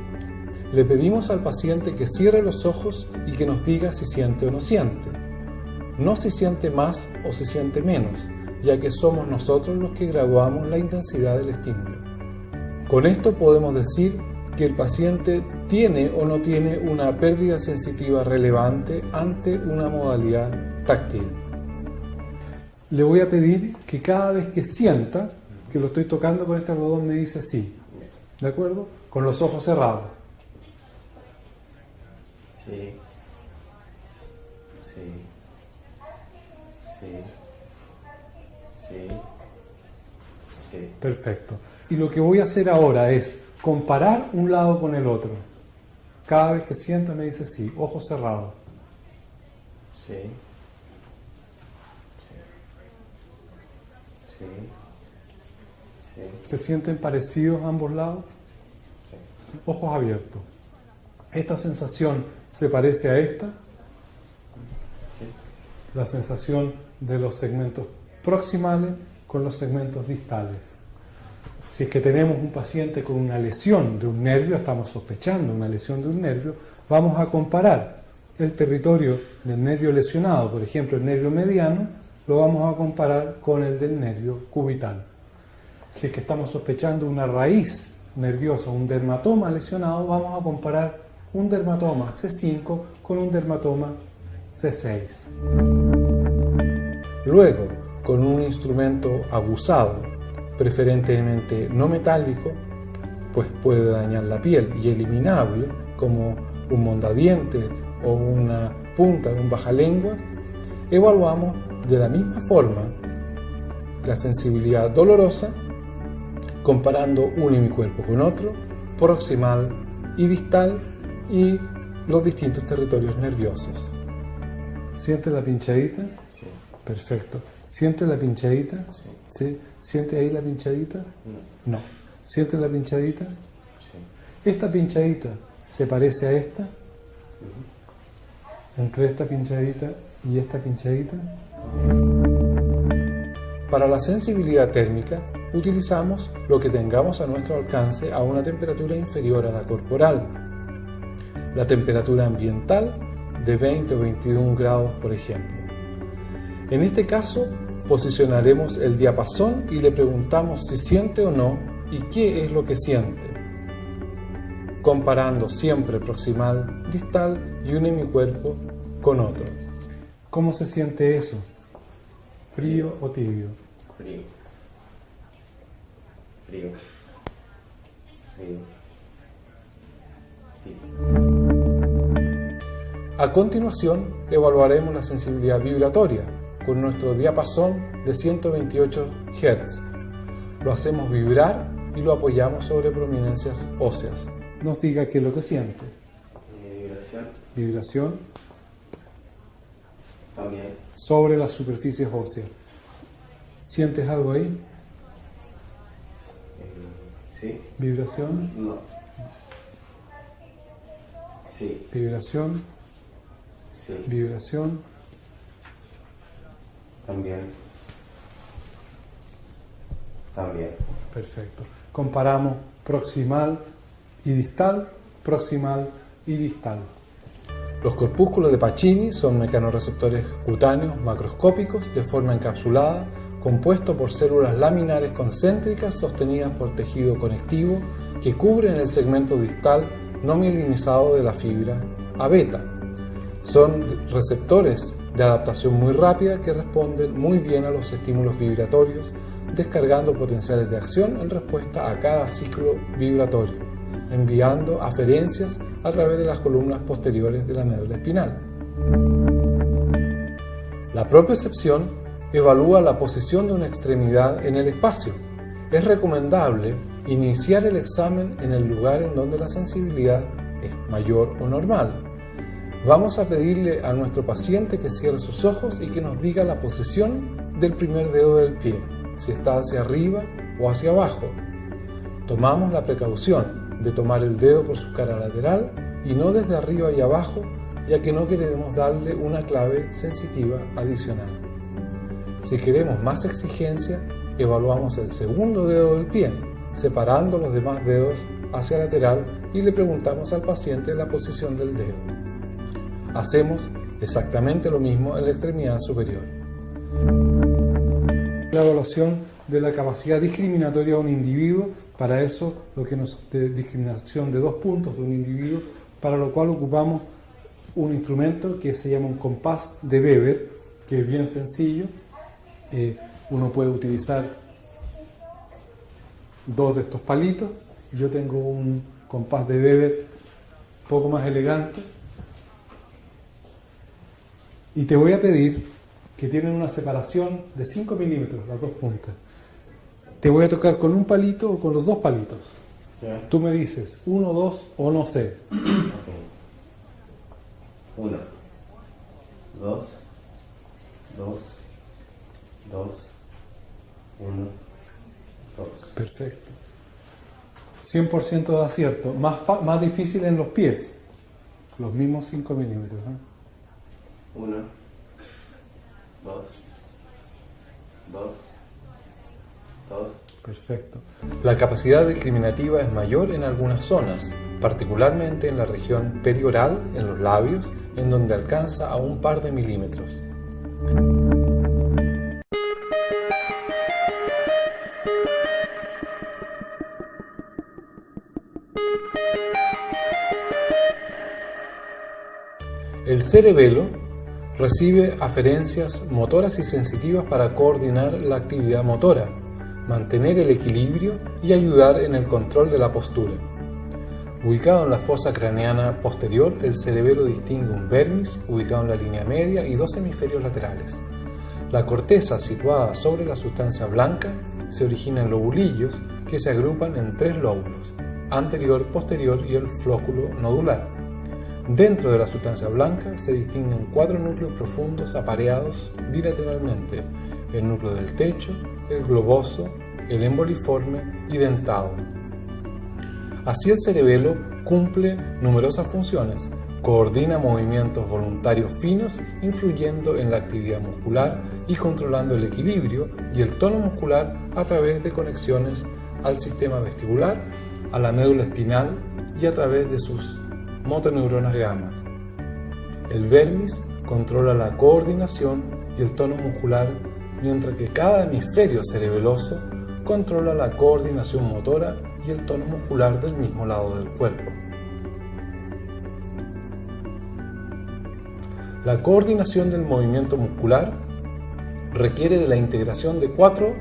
Le pedimos al paciente que cierre los ojos y que nos diga si siente o no siente. No si siente más o si siente menos, ya que somos nosotros los que graduamos la intensidad del estímulo. Con esto podemos decir que el paciente tiene o no tiene una pérdida sensitiva relevante ante una modalidad táctil. Le voy a pedir que cada vez que sienta que lo estoy tocando con este algodón me dice sí, ¿de acuerdo? Con los ojos cerrados. Sí. Sí. Sí. Sí. Sí. Perfecto. Y lo que voy a hacer ahora es comparar un lado con el otro. Cada vez que sienta me dice sí, ojos cerrados. Sí. Sí. Sí. ¿Se sienten parecidos ambos lados? Sí. Ojos abiertos. ¿Esta sensación se parece a esta? Sí. La sensación de los segmentos proximales con los segmentos distales. Si es que tenemos un paciente con una lesión de un nervio, estamos sospechando una lesión de un nervio, vamos a comparar el territorio del nervio lesionado, por ejemplo el nervio mediano, lo vamos a comparar con el del nervio cubital. Si es que estamos sospechando una raíz nerviosa, un dermatoma lesionado, vamos a comparar un dermatoma C5 con un dermatoma C6. Luego, con un instrumento abusado, preferentemente no metálico, pues puede dañar la piel y eliminable, como un mondadientes o una punta de un bajalengua, evaluamos de la misma forma la sensibilidad dolorosa comparando un hemicuerpo con otro, proximal y distal, y los distintos territorios nerviosos. ¿Siente la pinchadita? Sí. Perfecto. ¿Siente la pinchadita? Sí. ¿Sí? ¿Siente ahí la pinchadita? No. No. ¿Siente la pinchadita? Sí. ¿Esta pinchadita se parece a esta? ¿Entre esta pinchadita y esta pinchadita? Para la sensibilidad térmica utilizamos lo que tengamos a nuestro alcance a una temperatura inferior a la corporal. La temperatura ambiental de 20 o 21 grados, por ejemplo. En este caso, posicionaremos el diapasón y le preguntamos si siente o no y qué es lo que siente, comparando siempre proximal, distal y un hemicuerpo con otro. ¿Cómo se siente eso? ¿Frío o tibio? Frío. Frío. Frío. Tibio. A continuación, evaluaremos la sensibilidad vibratoria con nuestro diapasón de 128 Hz. Lo hacemos vibrar y lo apoyamos sobre prominencias óseas. Nos diga qué es lo que siente. Vibración. Vibración También. sobre las superficies óseas. ¿Sientes algo ahí? Sí. ¿Vibración? No. Sí. ¿Vibración? Sí. Vibración. También. También. Perfecto. Comparamos proximal y distal, proximal y distal. Los corpúsculos de Pacini son mecanorreceptores cutáneos macroscópicos de forma encapsulada, compuestos por células laminares concéntricas sostenidas por tejido conectivo que cubren el segmento distal no mielinizado de la fibra A beta. Son receptores de adaptación muy rápida que responden muy bien a los estímulos vibratorios, descargando potenciales de acción en respuesta a cada ciclo vibratorio, enviando aferencias a través de las columnas posteriores de la médula espinal. La propiocepción evalúa la posición de una extremidad en el espacio. Es recomendable iniciar el examen en el lugar en donde la sensibilidad es mayor o normal. Vamos a pedirle a nuestro paciente que cierre sus ojos y que nos diga la posición del primer dedo del pie, si está hacia arriba o hacia abajo. Tomamos la precaución de tomar el dedo por su cara lateral y no desde arriba y abajo, ya que no queremos darle una clave sensitiva adicional. Si queremos más exigencia, evaluamos el segundo dedo del pie, separando los demás dedos hacia lateral y le preguntamos al paciente la posición del dedo. Hacemos exactamente lo mismo en la extremidad superior. La evaluación de la capacidad discriminatoria de un individuo, para eso discriminación de 2 puntos de un individuo, para lo cual ocupamos un instrumento que se llama un compás de Weber, que es bien sencillo. Uno puede utilizar 2 de estos palitos. Yo tengo un compás de Weber un poco más elegante. Y te voy a pedir que tienen una separación de 5 milímetros, las 2 puntas. Te voy a tocar con un palito o con los 2 palitos. ¿Ya? Tú me dices 1, 2 o no sé. Ok. 1, 2, 2, 2, 1, 2. Perfecto. 100% de acierto. Más difícil en los pies. Los mismos 5 milímetros. 1, 2, 2, 2. Perfecto. La capacidad discriminativa es mayor en algunas zonas, particularmente en la región perioral, en los labios, en donde alcanza a un par de milímetros. El cerebelo recibe aferencias motoras y sensitivas para coordinar la actividad motora, mantener el equilibrio y ayudar en el control de la postura. Ubicado en la fosa craneana posterior, el cerebelo distingue un vermis ubicado en la línea media y 2 hemisferios laterales. La corteza situada sobre la sustancia blanca se origina en lobulillos que se agrupan en 3 lóbulos, anterior, posterior y el flóculo nodular. Dentro de la sustancia blanca se distinguen 4 núcleos profundos apareados bilateralmente: el núcleo del techo, el globoso, el emboliforme y dentado. Así el cerebelo cumple numerosas funciones, coordina movimientos voluntarios finos, influyendo en la actividad muscular y controlando el equilibrio y el tono muscular a través de conexiones al sistema vestibular, a la médula espinal y a través de sus motoneuronas gamma. El vermis controla la coordinación y el tono muscular, mientras que cada hemisferio cerebeloso controla la coordinación motora y el tono muscular del mismo lado del cuerpo. La coordinación del movimiento muscular requiere de la integración de 4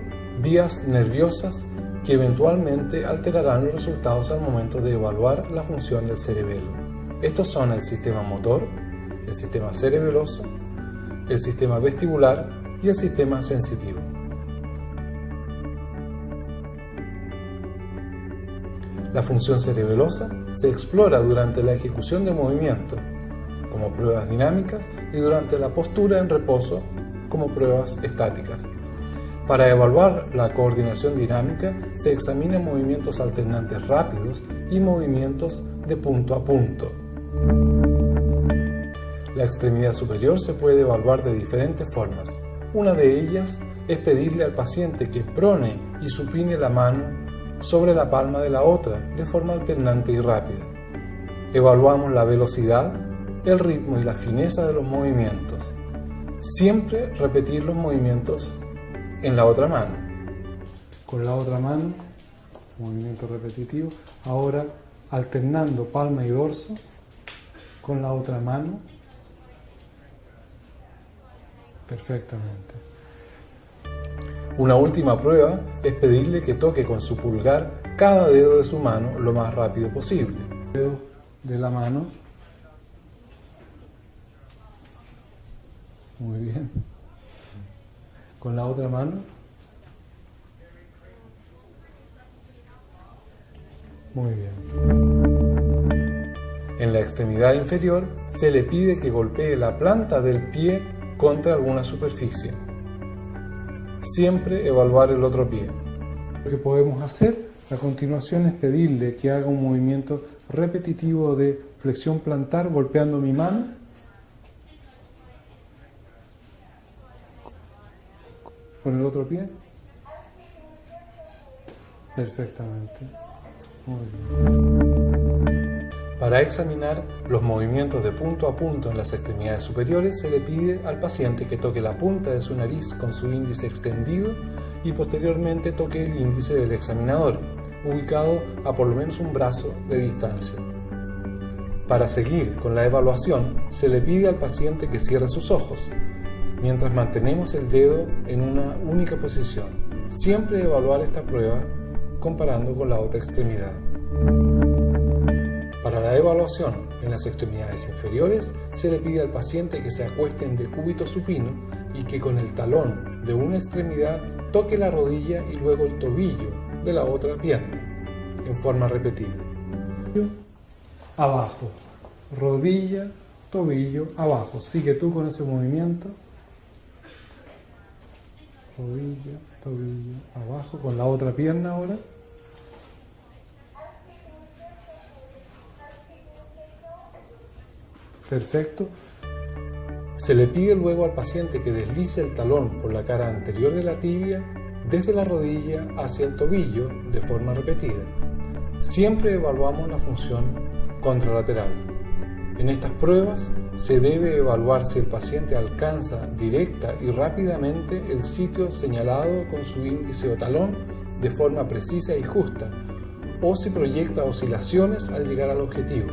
vías nerviosas que eventualmente alterarán los resultados al momento de evaluar la función del cerebelo. Estos son el sistema motor, el sistema cerebeloso, el sistema vestibular y el sistema sensitivo. La función cerebelosa se explora durante la ejecución de movimiento, como pruebas dinámicas, y durante la postura en reposo, como pruebas estáticas. Para evaluar la coordinación dinámica, se examinan movimientos alternantes rápidos y movimientos de punto a punto. La extremidad superior se puede evaluar de diferentes formas. Una de ellas es pedirle al paciente que prone y supine la mano sobre la palma de la otra de forma alternante y rápida. Evaluamos la velocidad, el ritmo y la fineza de los movimientos. Siempre repetir los movimientos en la otra mano. Con la otra mano, movimiento repetitivo. Ahora alternando palma y dorso con la otra mano. Perfectamente. Una última prueba es pedirle que toque con su pulgar cada dedo de su mano lo más rápido posible. Dedo de la mano. Muy bien. Con la otra mano. Muy bien. En la extremidad inferior se le pide que golpee la planta del pie contra alguna superficie. Siempre evaluar el otro pie. Lo que podemos hacer a continuación es pedirle que haga un movimiento repetitivo de flexión plantar golpeando mi mano. Con el otro pie. Perfectamente. Muy bien. Para examinar los movimientos de punto a punto en las extremidades superiores se le pide al paciente que toque la punta de su nariz con su índice extendido y posteriormente toque el índice del examinador, ubicado a por lo menos un brazo de distancia. Para seguir con la evaluación se le pide al paciente que cierre sus ojos, mientras mantenemos el dedo en una única posición. Siempre evaluar esta prueba comparando con la otra extremidad. Para la evaluación en las extremidades inferiores se le pide al paciente que se acueste en decúbito supino y que con el talón de una extremidad toque la rodilla y luego el tobillo de la otra pierna en forma repetida. Abajo, rodilla, tobillo, abajo. Sigue tú con ese movimiento. Rodilla, tobillo, abajo, con la otra pierna ahora. Perfecto. Se le pide luego al paciente que deslice el talón por la cara anterior de la tibia desde la rodilla hacia el tobillo de forma repetida. Siempre evaluamos la función contralateral. En estas pruebas se debe evaluar si el paciente alcanza directa y rápidamente el sitio señalado con su índice o talón de forma precisa y justa, o si proyecta oscilaciones al llegar al objetivo,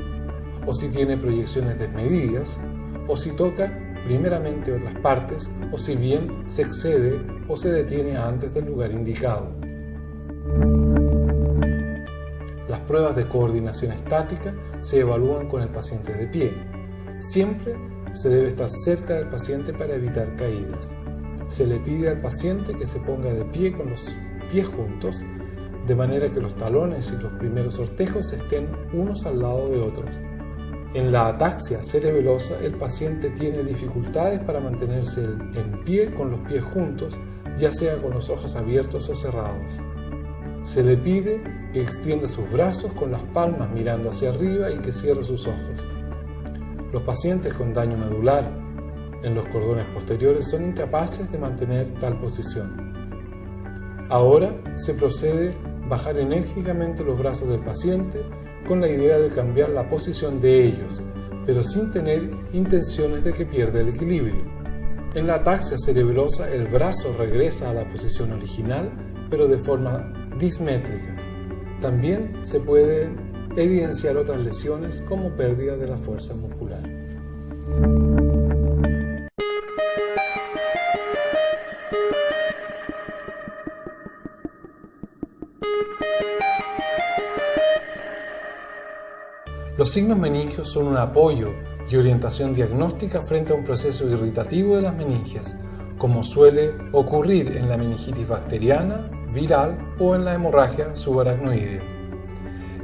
o si tiene proyecciones desmedidas, o si toca primeramente otras partes, o si bien se excede o se detiene antes del lugar indicado. Las pruebas de coordinación estática se evalúan con el paciente de pie. Siempre se debe estar cerca del paciente para evitar caídas. Se le pide al paciente que se ponga de pie con los pies juntos, de manera que los talones y los primeros ortejos estén unos al lado de otros. En la ataxia cerebelosa, el paciente tiene dificultades para mantenerse en pie con los pies juntos, ya sea con los ojos abiertos o cerrados. Se le pide que extienda sus brazos con las palmas mirando hacia arriba y que cierre sus ojos. Los pacientes con daño medular en los cordones posteriores son incapaces de mantener tal posición. Ahora se procede a bajar enérgicamente los brazos del paciente con la idea de cambiar la posición de ellos, pero sin tener intenciones de que pierda el equilibrio. En la ataxia cerebelosa el brazo regresa a la posición original, pero de forma dismétrica. También se pueden evidenciar otras lesiones como pérdida de la fuerza muscular. Los signos meningios son un apoyo y orientación diagnóstica frente a un proceso irritativo de las meningias, como suele ocurrir en la meningitis bacteriana, viral o en la hemorragia subaracnoidea.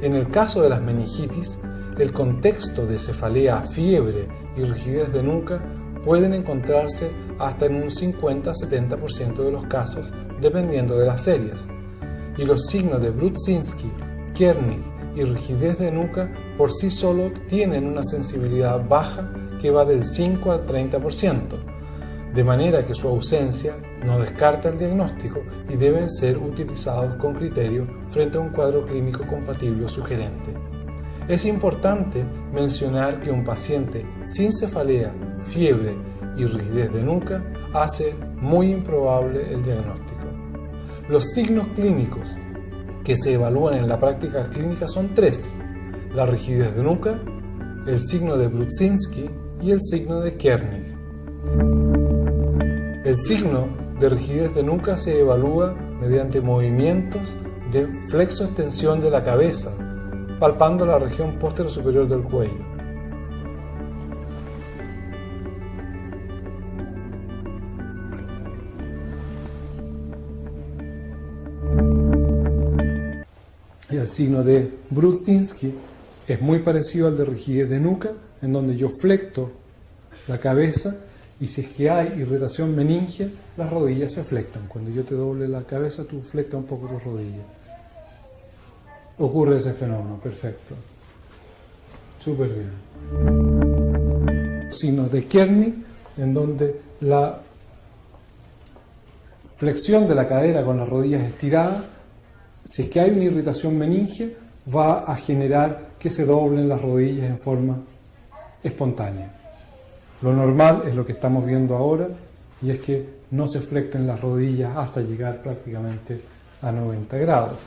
En el caso de las meningitis, el contexto de cefalea, fiebre y rigidez de nuca pueden encontrarse hasta en un 50-70% de los casos, dependiendo de las series, y los signos de Brudzinski, Kernig y rigidez de nuca por sí solo tienen una sensibilidad baja que va del 5 al 30%, de manera que su ausencia no descarta el diagnóstico y deben ser utilizados con criterio frente a un cuadro clínico compatible o sugerente. Es importante mencionar que un paciente sin cefalea, fiebre y rigidez de nuca hace muy improbable el diagnóstico. Los signos clínicos que se evalúan en la práctica clínica son 3: la rigidez de nuca, el signo de Brudzinski y el signo de Kernig. El signo de rigidez de nuca se evalúa mediante movimientos de flexo-extensión de la cabeza, palpando la región posterior del cuello. El signo de Brudzinski es muy parecido al de rigidez de nuca, en donde yo flecto la cabeza y si es que hay irritación meningia, las rodillas se flectan. Cuando yo te doble la cabeza, tú flectas un poco tus rodillas. Ocurre ese fenómeno, perfecto. Súper bien. Signos de Kernig, en donde la flexión de la cadera con las rodillas estiradas, si es que hay una irritación meningia, va a generar que se doblen las rodillas en forma espontánea. Lo normal es lo que estamos viendo ahora, y es que no se flecten las rodillas hasta llegar prácticamente a 90 grados.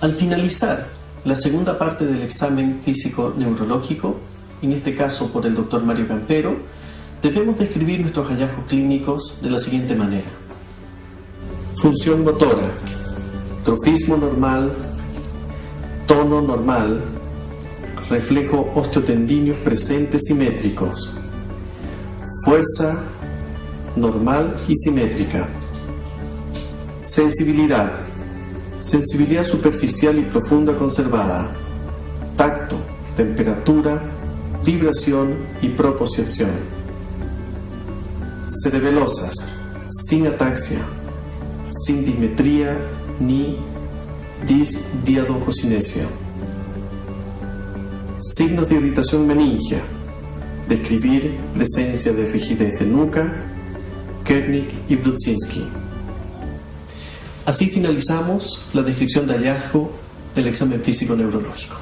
Al finalizar la segunda parte del examen físico-neurológico, en este caso por el Dr. Mario Campero, debemos describir nuestros hallazgos clínicos de la siguiente manera. Función motora, trofismo normal, tono normal, reflejo osteotendíneo presente simétricos, fuerza normal y simétrica, sensibilidad, sensibilidad superficial y profunda conservada, tacto, temperatura, vibración y propiocepción, cerebelosas, sin ataxia, sin dismetría ni disdiadococinesia. Signos de irritación meningia, describir presencia de rigidez de nuca, Kernig y Brudzinski. Así finalizamos la descripción de hallazgo del examen físico neurológico.